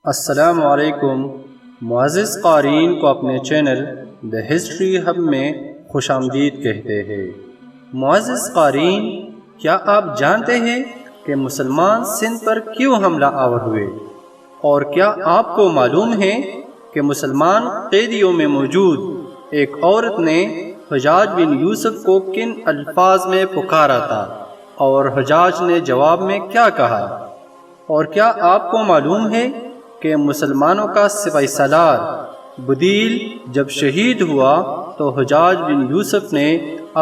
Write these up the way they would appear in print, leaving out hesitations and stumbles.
السلام علیکم معزز قارئین کو اپنے چینل دا ہسٹری ہب میں خوش آمدید کہتے ہیں۔ معزز قارئین، کیا آپ جانتے ہیں کہ مسلمان سندھ پر کیوں حملہ آور ہوئے؟ اور کیا آپ کو معلوم ہے کہ مسلمان قیدیوں میں موجود ایک عورت نے حجاج بن یوسف کو کن الفاظ میں پکارا تھا اور حجاج نے جواب میں کیا کہا؟ اور کیا آپ کو معلوم ہے کہ مسلمانوں کا سپاہی سالار بدیل جب شہید ہوا تو حجاج بن یوسف نے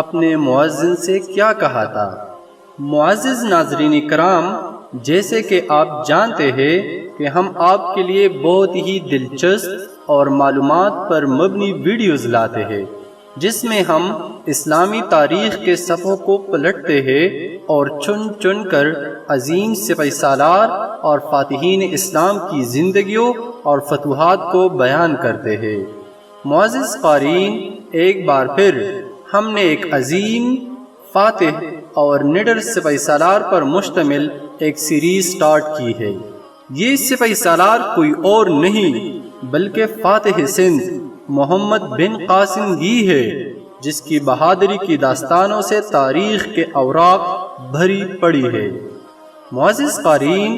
اپنے مؤذن سے کیا کہا تھا؟ معزز ناظرین کرام، جیسے کہ آپ جانتے ہیں کہ ہم آپ کے لیے بہت ہی دلچسپ اور معلومات پر مبنی ویڈیوز لاتے ہیں، جس میں ہم اسلامی تاریخ کے صفحوں کو پلٹتے ہیں اور چن چن کر عظیم سپاہی سالار اور فاتحین اسلام کی زندگیوں اور فتوحات کو بیان کرتے ہیں۔ معزز قارئین، ایک بار پھر ہم نے ایک عظیم، فاتح اور نڈر سپاہی سالار پر مشتمل ایک سیریز سٹارٹ کی ہے۔ یہ سپاہی سالار کوئی اور نہیں بلکہ فاتح سندھ محمد بن قاسم ہی ہے، جس کی بہادری کی داستانوں سے تاریخ کے اوراق بھری پڑی ہے۔ معزز قارئین،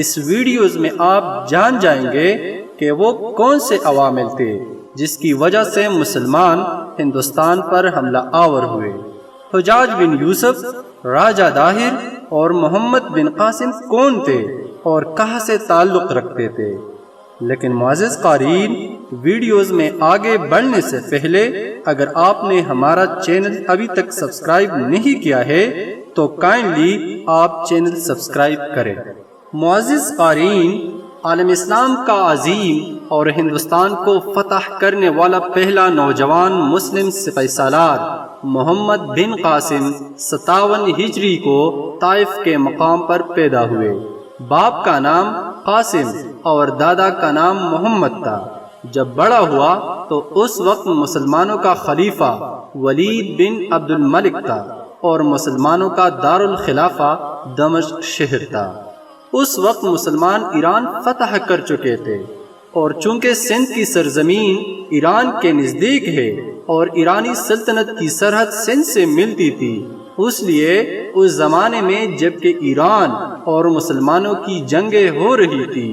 اس ویڈیوز میں آپ جان جائیں گے کہ وہ کون سے عوامل تھے جس کی وجہ سے مسلمان ہندوستان پر حملہ آور ہوئے۔ حجاج بن یوسف، راجہ داہر اور محمد بن قاسم کون تھے اور کہاں سے تعلق رکھتے تھے؟ لیکن معزز قارئین، ویڈیوز میں آگے بڑھنے سے پہلے اگر آپ نے ہمارا چینل ابھی تک سبسکرائب نہیں کیا ہے تو کائنڈلی آپ چینل سبسکرائب کریں۔ معزز قارئین، عالم اسلام کا عظیم اور ہندوستان کو فتح کرنے والا پہلا نوجوان مسلم سپاہی سالار محمد بن قاسم 57 ہجری کو طائف کے مقام پر پیدا ہوئے۔ باپ کا نام قاسم اور دادا کا نام محمد تھا۔ جب بڑا ہوا تو اس وقت مسلمانوں کا خلیفہ ولید بن عبد الملک تھا اور مسلمانوں کا دارالخلافہ دمشق شہر تھا۔ اس وقت مسلمان ایران فتح کر چکے تھے، اور چونکہ سندھ کی سرزمین ایران کے نزدیک ہے اور ایرانی سلطنت کی سرحد سندھ سے ملتی تھی، اس لیے اس زمانے میں جبکہ ایران اور مسلمانوں کی جنگیں ہو رہی تھی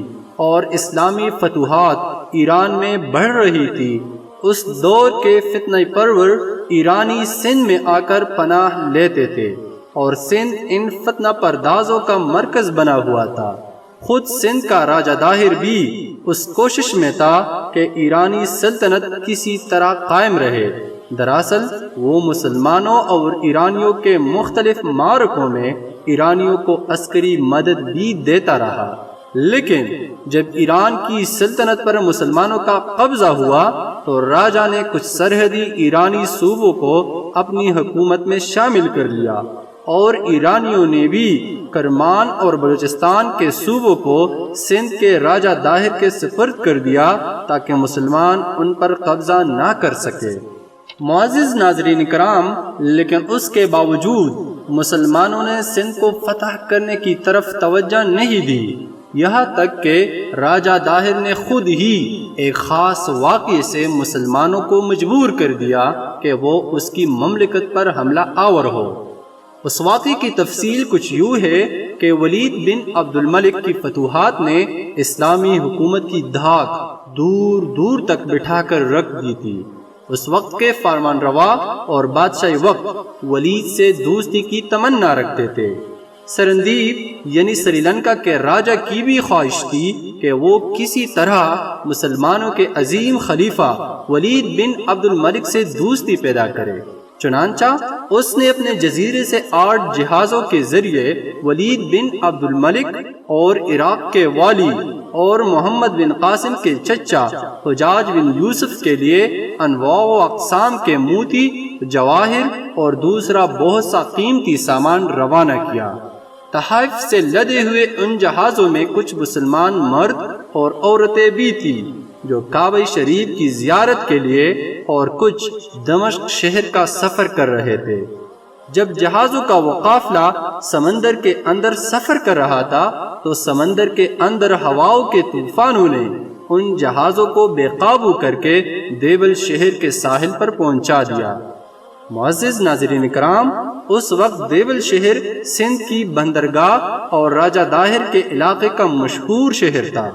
اور اسلامی فتوحات ایران میں بڑھ رہی تھی، اس دور کے فتنہ پرور ایرانی سندھ میں آ کر پناہ لیتے تھے اور سندھ ان فتنہ پردازوں کا مرکز بنا ہوا تھا۔ خود سندھ کا راجہ داہر بھی اس کوشش میں تھا کہ ایرانی سلطنت کسی طرح قائم رہے۔ دراصل وہ مسلمانوں اور ایرانیوں کے مختلف معرکوں میں ایرانیوں کو عسکری مدد بھی دیتا رہا، لیکن جب ایران کی سلطنت پر مسلمانوں کا قبضہ ہوا تو راجہ نے کچھ سرحدی ایرانی صوبوں کو اپنی حکومت میں شامل کر لیا، اور ایرانیوں نے بھی کرمان اور بلوچستان کے صوبوں کو سندھ کے راجہ داہر کے سپرد کر دیا تاکہ مسلمان ان پر قبضہ نہ کر سکے۔ معزز ناظرین کرام، لیکن اس کے باوجود مسلمانوں نے سندھ کو فتح کرنے کی طرف توجہ نہیں دی، یہاں تک کہ راجہ داہر نے خود ہی ایک خاص واقعے سے مسلمانوں کو مجبور کر دیا کہ وہ اس کی مملکت پر حملہ آور ہو۔ اس واقعے کی تفصیل کچھ یوں ہے کہ ولید بن عبد الملک کی فتوحات نے اسلامی حکومت کی دھاک دور دور تک بٹھا کر رکھ دی تھی۔ اس وقت کے فرمان روا اور بادشاہی وقت ولید سے دوستی کی تمنا رکھتے تھے۔ سرندیپ یعنی سری لنکا کے راجہ کی بھی خواہش تھی کہ وہ کسی طرح مسلمانوں کے عظیم خلیفہ ولید بن عبد الملک سے دوستی پیدا کرے۔ چنانچہ اس نے اپنے جزیرے سے 8 جہازوں کے ذریعے ولید بن عبد الملک اور عراق کے والی اور محمد بن قاسم کے چچا حجاج بن یوسف کے لیے انواع و اقسام کے موتی، جواہر اور دوسرا بہت سا قیمتی سامان روانہ کیا۔ تحائف سے لدے ہوئے ان جہازوں میں کچھ مسلمان مرد اور عورتیں بھی تھیں جو کعبہ شریف کی زیارت کے لیے اور کچھ دمشق شہر کا سفر کر رہے تھے۔ جب جہازوں کا وہ قافلہ سمندر کے اندر سفر کر رہا تھا تو سمندر کے اندر ہواؤں کے طوفانوں نے ان جہازوں کو بے قابو کر کے دیول شہر کے ساحل پر پہنچا دیا۔ معزز ناظرین کرام، اس وقت دیول شہر سندھ کی بندرگاہ اور راجہ داہر کے علاقے کا مشہور شہر تھا۔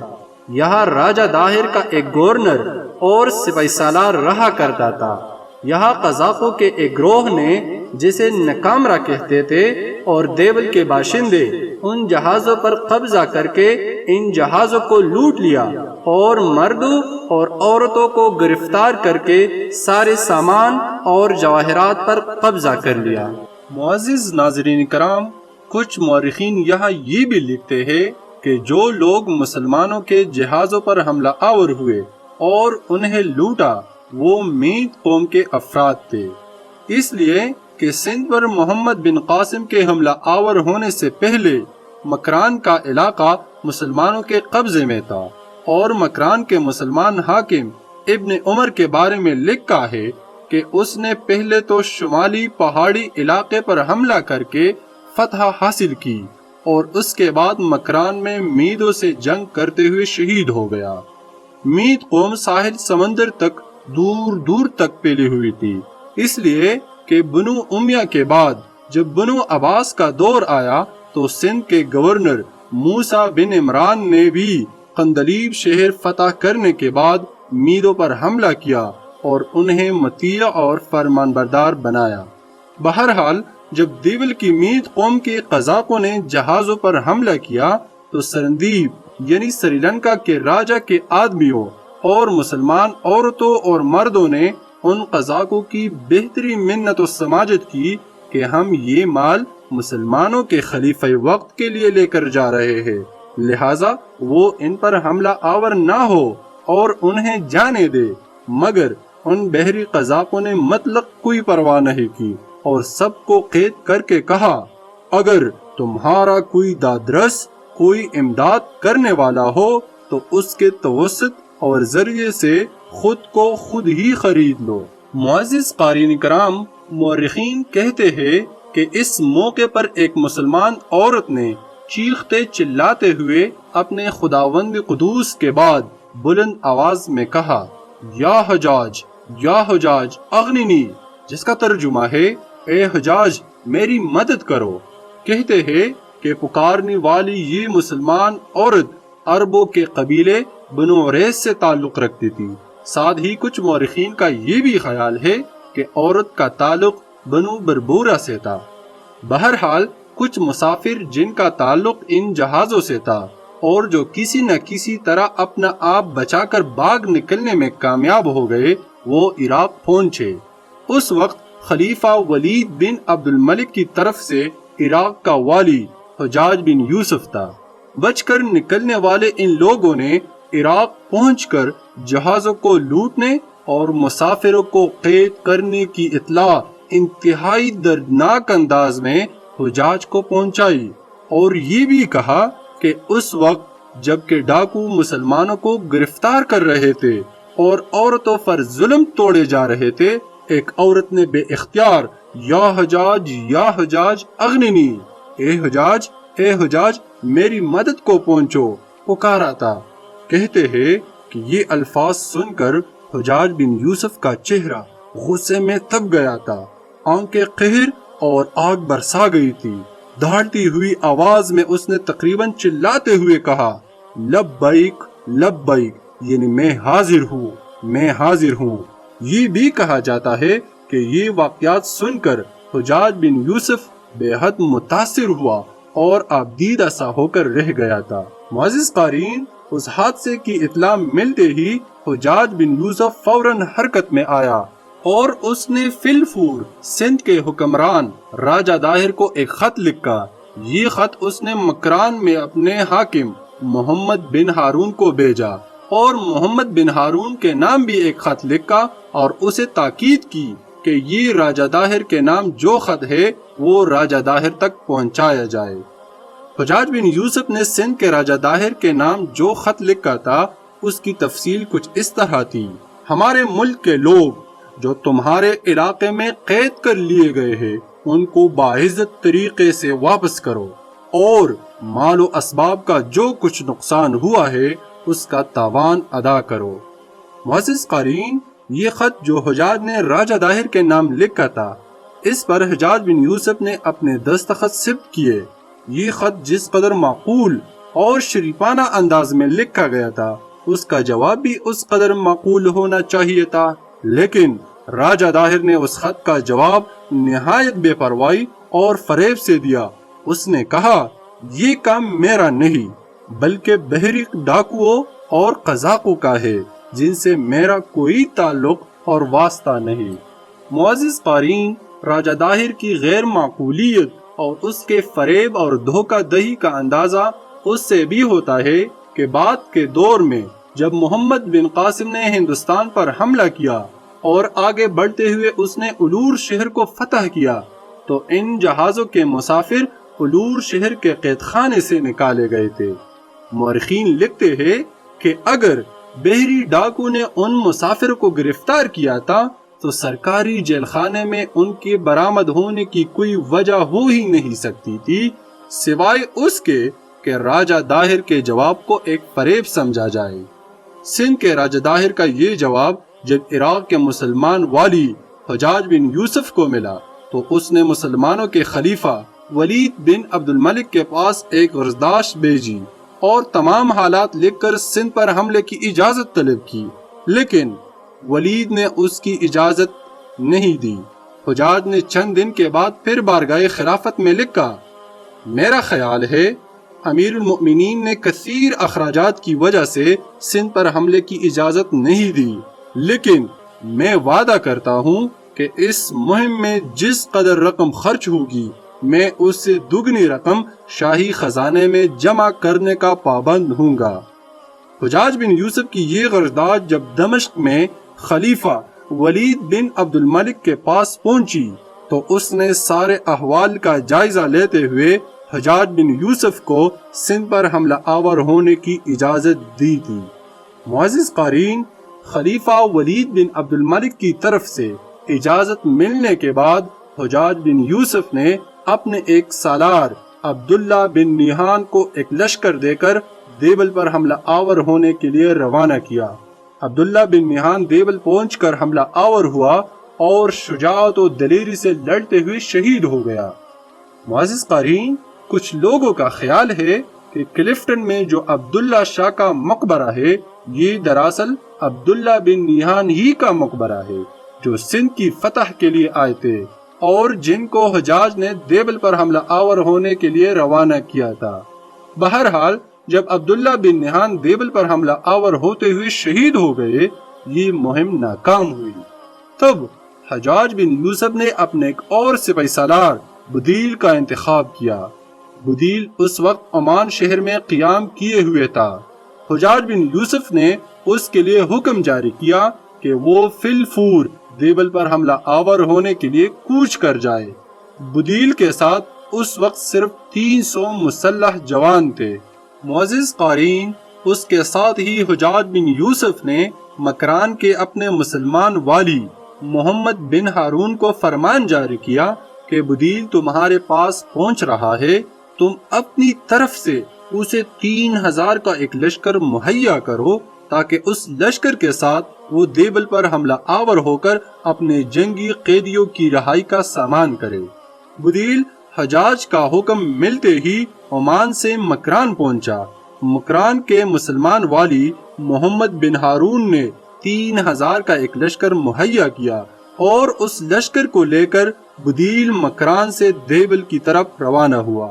یہاں راجہ داہر کا ایک گورنر اور سپاہی سالار رہا کرتا تھا۔ یہاں قزاقوں کے ایک گروہ نے جسے نکامرا کہتے تھے اور دیول کے باشندے ان جہازوں پر قبضہ کر کے ان جہازوں کو لوٹ لیا اور مردوں اور عورتوں کو گرفتار کر کے سارے سامان اور جواہرات پر قبضہ کر لیا۔ معزز ناظرین کرام، کچھ مورخین یہاں یہ بھی لکھتے ہیں کہ جو لوگ مسلمانوں کے جہازوں پر حملہ آور ہوئے اور انہیں لوٹا وہ میت قوم کے افراد تھے، اس لیے کہ سندھ پر محمد بن قاسم کے حملہ آور ہونے سے پہلے مکران کا علاقہ مسلمانوں کے قبضے میں تھا، اور مکران کے مسلمان حاکم ابن عمر کے بارے میں لکھا ہے کہ اس نے پہلے تو شمالی پہاڑی علاقے پر حملہ کر کے فتح حاصل کی اور اس کے بعد مکران میں میدوں سے جنگ کرتے ہوئے شہید ہو گیا۔ مید قوم ساحل سمندر تک دور دور تک پھیلی ہوئی تھی، اس لیے کہ بنو امیہ کے بعد جب بنو عباس کا دور آیا تو سندھ کے گورنر موسیٰ بن عمران نے بھی قندلیب شہر فتح کرنے کے بعد میدوں پر حملہ کیا اور انہیں مطیع اور فرمان بردار بنایا۔ بہرحال جب دیول کی مید قوم کے قزاقوں نے جہازوں پر حملہ کیا تو سرندیپ یعنی سری لنکا کے راجہ کے آدمیوں اور مسلمان عورتوں اور مردوں نے ان قزاقوں کی بہتری منت و سماجت کی کہ ہم یہ مال مسلمانوں کے خلیفہ وقت کے لیے لے کر جا رہے ہیں، لہٰذا وہ ان پر حملہ آور نہ ہو اور انہیں جانے دے، مگر ان بحری قزاقوں نے مطلق کوئی پرواہ نہیں کی اور سب کو قید کر کے کہا، اگر تمہارا کوئی دادرس کوئی امداد کرنے والا ہو تو اس کے توسط اور ذریعے سے خود کو خود ہی خرید لو۔ معزز قارئین کرام، مورخین کہتے ہیں کہ اس موقع پر ایک مسلمان عورت نے چیختے چلاتے ہوئے اپنے خداوند قدوس کے بعد بلند آواز میں کہا، یا حجاج اغننی، جس کا ترجمہ ہے اے حجاج میری مدد کرو۔ کہتے ہیں کہ پکارنے والی یہ مسلمان عورت عربوں کے قبیلے بنو عریس سے تعلق رکھتی تھی۔ ساتھ ہی کچھ مورخین کا یہ بھی خیال ہے کہ عورت کا تعلق بنو بربورہ سے تھا۔ بہرحال کچھ مسافر جن کا تعلق ان جہازوں سے تھا اور جو کسی نہ کسی طرح اپنا آپ بچا کر باغ نکلنے میں کامیاب ہو گئے، وہ عراق پہنچے۔ اس وقت خلیفہ ولید بن عبد الملک کی طرف سے عراق کا والی حجاج بن یوسف تھا۔ بچ کر نکلنے والے ان لوگوں نے عراق پہنچ کر جہازوں کو لوٹنے اور مسافروں کو قید کرنے کی اطلاع انتہائی دردناک انداز میں حجاج کو پہنچائی، اور یہ بھی کہا کہ اس وقت جب کہ ڈاکو مسلمانوں کو گرفتار کر رہے تھے اور عورتوں پر ظلم توڑے جا رہے تھے، ایک عورت نے بے اختیار یا حجاج اغننی، اے حجاج میری مدد کو پہنچو پکارا تھا۔ کہتے ہیں کہ یہ الفاظ سن کر حجاج بن یوسف کا چہرہ غصے میں تپ گیا تھا، آنکھیں قہر اور آگ برسا گئی تھی۔ دھاڑتی ہوئی آواز میں اس نے تقریباً چلاتے ہوئے کہا، لبیک یعنی میں حاضر ہوں۔ یہ بھی کہا جاتا ہے کہ یہ واقعات سن کر حجاج بن یوسف بے حد متاثر ہوا اور آبدیدہ سا ہو کر رہ گیا تھا۔ معزز قارئین، اس حادثے کی اطلاع ملتے ہی حجاج بن یوسف فوراً حرکت میں آیا اور اس نے فی الفور سندھ کے حکمران راجہ داہر کو ایک خط لکھا۔ یہ خط اس نے مکران میں اپنے حاکم محمد بن ہارون کو بھیجا اور محمد بن ہارون کے نام بھی ایک خط لکھا اور اسے تاکید کی کہ یہ راجہ داہر کے نام جو خط ہے وہ راجہ داہر تک پہنچایا جائے۔ حجاج بن یوسف نے سندھ کے راجہ داہر کے نام جو خط لکھا تھا اس کی تفصیل کچھ اس طرح تھی، ہمارے ملک کے لوگ جو تمہارے علاقے میں قید کر لیے گئے ہیں ان کو باعزت طریقے سے واپس کرو اور مال و اسباب کا جو کچھ نقصان ہوا ہے اس کا تاوان ادا کرو۔ معزز قارئین، یہ خط جو حجاج نے راجہ داہر کے نام لکھا تھا، اس پر حجاج بن یوسف نے اپنے دستخط ثبت کیے۔ یہ خط جس قدر معقول اور شریفانہ انداز میں لکھا گیا تھا، اس کا جواب بھی اس قدر معقول ہونا چاہیے تھا، لیکن راجہ داہر نے اس خط کا جواب نہایت بے پرواہی اور فریب سے دیا۔ اس نے کہا، یہ کام میرا نہیں بلکہ بحری ڈاکوؤں اور قزاقوں کا ہے، جن سے میرا کوئی تعلق اور واسطہ نہیں۔ معزز قارئین، راجہ داہر کی غیر معقولیت اور اس کے فریب اور دھوکہ دہی کا اندازہ اس سے بھی ہوتا ہے کہ بعد کے دور میں جب محمد بن قاسم نے ہندوستان پر حملہ کیا اور آگے بڑھتے ہوئے اس نے الور شہر کو فتح کیا، تو ان جہازوں کے مسافر الور شہر کے قید خانے سے نکالے گئے تھے۔ مورخین لکھتے ہیں کہ اگر بحری ڈاکو نے ان مسافر کو گرفتار کیا تھا تو سرکاری جیل خانے میں ان کے برآمد ہونے کی کوئی وجہ ہو ہی نہیں سکتی تھی، سوائے اس کے کہ راجہ داہر کے جواب کو ایک فریب سمجھا جائے۔ سندھ کے راجہ داہر کا یہ جواب جب عراق کے مسلمان والی حجاج بن یوسف کو ملا تو اس نے مسلمانوں کے خلیفہ ولید بن عبد الملک کے پاس ایک غرضداشت بھیجی اور تمام حالات لکھ کر سندھ پر حملے کی اجازت طلب کی، لیکن ولید نے اس کی اجازت نہیں دی۔ حجاج نے چند دن کے بعد پھر بارگاہ خلافت میں لکھا، میرا خیال ہے امیر المؤمنین نے کثیر اخراجات کی وجہ سے سندھ پر حملے کی اجازت نہیں دی، لیکن میں وعدہ کرتا ہوں کہ اس مہم میں جس قدر رقم خرچ ہوگی میں اس سے دگنی رقم شاہی خزانے میں جمع کرنے کا پابند ہوں گا۔ حجاج بن یوسف کی یہ غرضداشت جب دمشق میں خلیفہ ولید بن عبد الملک کے پاس پہنچی تو اس نے سارے احوال کا جائزہ لیتے ہوئے حجاج بن یوسف کو سندھ پر حملہ آور ہونے کی اجازت دی تھی۔ معزز قارئین، خلیفہ ولید بن عبد الملک کی طرف سے اجازت ملنے کے بعد حجاج بن یوسف نے اپنے ایک سالار عبداللہ بن نیہان کو ایک لشکر دے کر دیبل پر حملہ آور ہونے کے لیے روانہ کیا۔ عبداللہ بن نیہان دیبل پہنچ کر حملہ آور ہوا اور شجاعت و دلیری سے لڑتے ہوئے شہید ہو گیا۔ معزز قارئین، کچھ لوگوں کا خیال ہے کہ کلفٹن میں جو عبداللہ شاہ کا مقبرہ ہے، یہ دراصل عبداللہ بن نیہان ہی کا مقبرہ ہے، جو سندھ کی فتح کے لیے آئے تھے اور جن کو حجاج نے دیبل پر حملہ آور ہونے کے لیے روانہ کیا تھا۔ بہرحال جب عبداللہ بن نیہان دیبل پر حملہ آور ہوتے ہوئے شہید ہو گئے، یہ مہم ناکام ہوئی۔ تب حجاج بن یوسف نے اپنے ایک اور سپاہی سالار بدیل کا انتخاب کیا۔ بدیل اس وقت عمان شہر میں قیام کیے ہوئے تھا۔ حجاج بن یوسف نے اس کے لیے حکم جاری کیا کہ وہ فی الفور دیبل پر حملہ آور ہونے کے لیے کوچ کر جائے۔ بدیل کے ساتھ اس وقت صرف 300 مسلح جوان تھے۔ معزز قارئین، اس کے ساتھ ہی حجاج بن یوسف نے مکران کے اپنے مسلمان والی محمد بن ہارون کو فرمان جاری کیا کہ بدیل تمہارے پاس پہنچ رہا ہے، تم اپنی طرف سے اسے 3000 کا ایک لشکر مہیا کرو تاکہ اس لشکر کے ساتھ وہ دیبل پر حملہ آور ہو کر اپنے جنگی قیدیوں کی رہائی کا سامان کرے۔ بدیل حجاج کا حکم ملتے ہی عمان سے مکران پہنچا۔ مکران کے مسلمان والی محمد بن ہارون نے 3000 کا ایک لشکر مہیا کیا اور اس لشکر کو لے کر بدیل مکران سے دیبل کی طرف روانہ ہوا۔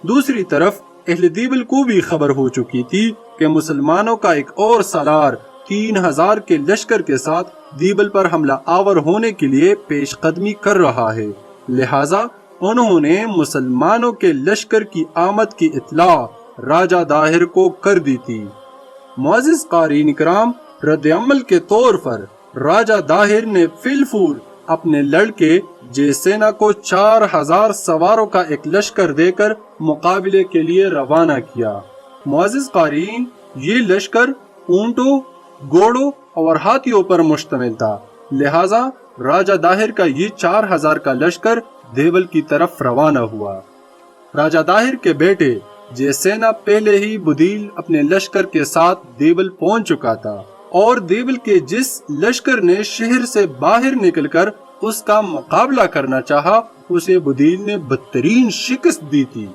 دوسری طرف اہل دیبل کو بھی خبر ہو چکی تھی کہ مسلمانوں کا ایک اور سالار 3000 کے لشکر کے ساتھ دیبل پر حملہ آور ہونے کے لیے پیش قدمی کر رہا ہے، لہٰذا انہوں نے مسلمانوں کے لشکر کی آمد کی اطلاع راجہ داہر کو کر دی تھی۔ معزز قارئین اکرام، رد عمل کے طور پر راجہ داہر نے فی الفور اپنے لڑکے جے سینا کو 4000 سواروں کا ایک لشکر دے کر مقابلے کے لیے روانہ کیا۔ معزز قارئین، یہ لشکر اونٹوں، گھوڑوں اور ہاتھیوں پر مشتمل تھا، لہٰذا راجہ داہر کا یہ 4000 کا لشکر دیول کی طرف روانہ ہوا۔ راجہ داہر کے بیٹے جے سینا پہلے ہی بدیل اپنے لشکر کے ساتھ دیول پہنچ چکا تھا، اور دیول کے جس لشکر نے شہر سے باہر نکل کر اس کا مقابلہ کرنا چاہا، اسے بدیل نے بدترین شکست دی تھی۔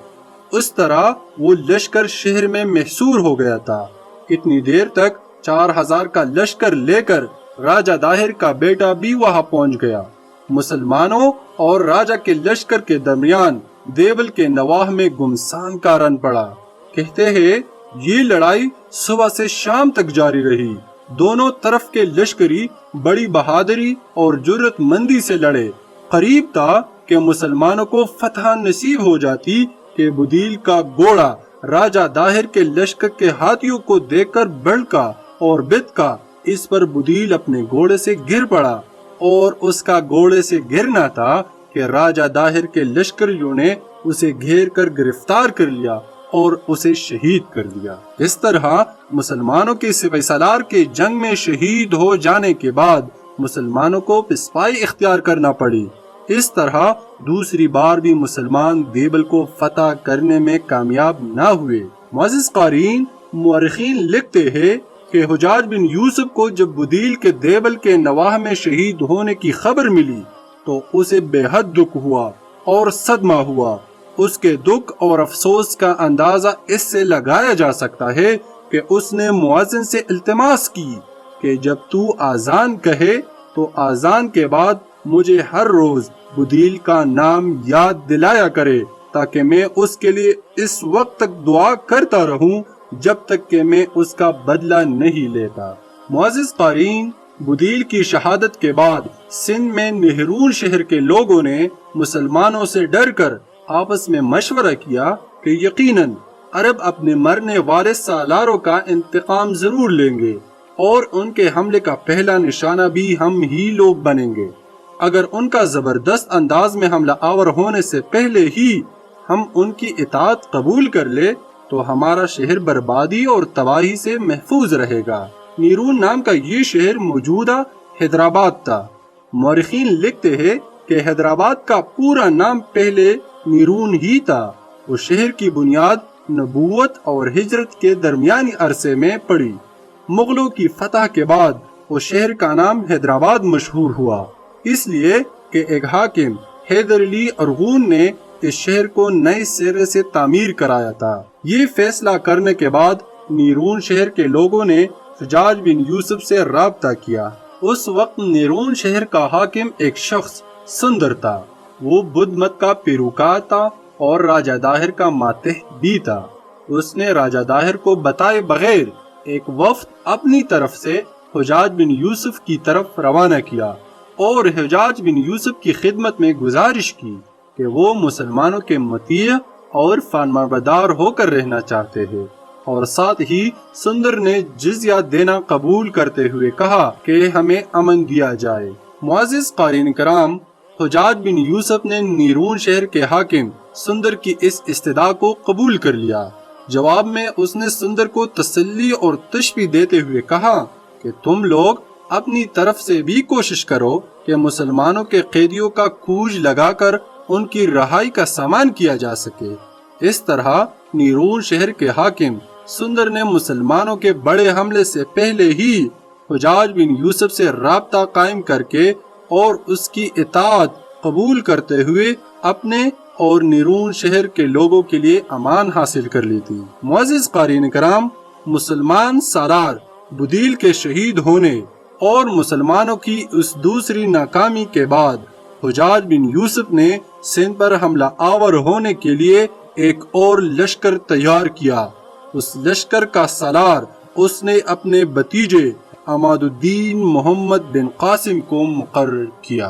اس طرح وہ لشکر شہر میں محصور ہو گیا تھا۔ اتنی دیر تک 4000 کا لشکر لے کر راجہ داہر کا بیٹا بھی وہاں پہنچ گیا۔ مسلمانوں اور راجہ کے لشکر کے درمیان دیول کے نواح میں گمسان کا رن پڑا۔ کہتے ہیں یہ لڑائی صبح سے شام تک جاری رہی۔ دونوں طرف کے لشکری بڑی بہادری اور جرت مندی سے لڑے۔ قریب تھا کہ مسلمانوں کو فتح نصیب ہو جاتی کہ بدیل کا گھوڑا راجہ داہر کے لشکر کے ہاتھیوں کو دیکھ کر بھڑکا اور بتکا۔ اس پر بدیل اپنے گھوڑے سے گر پڑا، اور اس کا گھوڑے سے گرنا تھا کہ راجہ داہر کے لشکریوں نے اسے گھیر کر گرفتار کر لیا اور اسے شہید کر دیا۔ اس طرح مسلمانوں کے سپہ سالار کے جنگ میں شہید ہو جانے کے بعد مسلمانوں کو پسپائی اختیار کرنا پڑی۔ اس طرح دوسری بار بھی مسلمان دیول کو فتح کرنے میں کامیاب نہ ہوئے۔ معزز قارئین، مورخین لکھتے ہیں کہ حجاج بن یوسف کو جب بدیل کے دیول کے نواح میں شہید ہونے کی خبر ملی تو اسے بے حد دکھ ہوا اور صدمہ ہوا۔ اس کے دکھ اور افسوس کا اندازہ اس سے لگایا جا سکتا ہے کہ اس نے مؤذن سے التماس کی کہ جب تو آذان کہے تو آذان کے بعد مجھے ہر روز بدیل کا نام یاد دلایا کرے، تاکہ میں اس کے لیے اس وقت تک دعا کرتا رہوں جب تک کہ میں اس کا بدلہ نہیں لیتا۔ معزز قارئین، بدیل کی شہادت کے بعد سندھ میں نہرون شہر کے لوگوں نے مسلمانوں سے ڈر کر آپس میں مشورہ کیا کہ یقیناً عرب اپنے مرنے والے سالاروں کا انتقام ضرور لیں گے، اور ان کے حملے کا پہلا نشانہ بھی ہم ہی لوگ بنیں گے۔ اگر ان کا زبردست انداز میں حملہ آور ہونے سے پہلے ہی ہم ان کی اطاعت قبول کر لے تو ہمارا شہر بربادی اور تباہی سے محفوظ رہے گا۔ نیرون نام کا یہ شہر موجودہ حیدرآباد تھا۔ مورخین لکھتے ہیں کہ حیدرآباد کا پورا نام پہلے نیرون ہی تھا۔ اس شہر کی بنیاد نبوت اور ہجرت کے درمیانی عرصے میں پڑی۔ مغلوں کی فتح کے بعد اس شہر کا نام حیدرآباد مشہور ہوا، اس لیے کہ ایک حاکم حیدر علی ارغون نے اس شہر کو نئے سرے سے تعمیر کرایا تھا۔ یہ فیصلہ کرنے کے بعد نیرون شہر کے لوگوں نے حجاج بن یوسف سے رابطہ کیا۔ اس وقت نیرون شہر کا حاکم ایک شخص سندر تھا۔ وہ بدھ مت کا پیروکار تھا اور راجہ داہر کا ماتحت بھی تھا۔ اس نے راجہ داہر کو بتائے بغیر ایک وفد اپنی طرف سے حجاج بن یوسف کی طرف روانہ کیا اور حجاج بن یوسف کی خدمت میں گزارش کی کہ وہ مسلمانوں کے مطیع اور فرمانبردار ہو کر رہنا چاہتے ہیں، اور ساتھ ہی سندر نے جزیہ دینا قبول کرتے ہوئے کہا کہ ہمیں امن دیا جائے۔ معزز قارئین کرام، حجاج بن یوسف نے نیرون شہر کے حاکم سندر کی اس استدعا کو قبول کر لیا۔ جواب میں اس نے سندر کو تسلی اور تشبیہ دیتے ہوئے کہا کہ تم لوگ اپنی طرف سے بھی کوشش کرو کہ مسلمانوں کے قیدیوں کا کھوج لگا کر ان کی رہائی کا سامان کیا جا سکے۔ اس طرح نیرون شہر کے حاکم سندر نے مسلمانوں کے بڑے حملے سے پہلے ہی حجاج بن یوسف سے رابطہ قائم کر کے اور اس کی اطاعت قبول کرتے ہوئے اپنے اور نیرون شہر کے لوگوں کے لیے امان حاصل کر لی تھی۔ معزز قارئین کرام، مسلمان سالار بدیل کے شہید ہونے اور مسلمانوں کی اس دوسری ناکامی کے بعد حجاج بن یوسف نے سندھ پر حملہ آور ہونے کے لیے ایک اور لشکر تیار کیا۔ اس لشکر کا سالار اس نے اپنے بھتیجے عماد الدین محمد بن قاسم کو مقرر کیا۔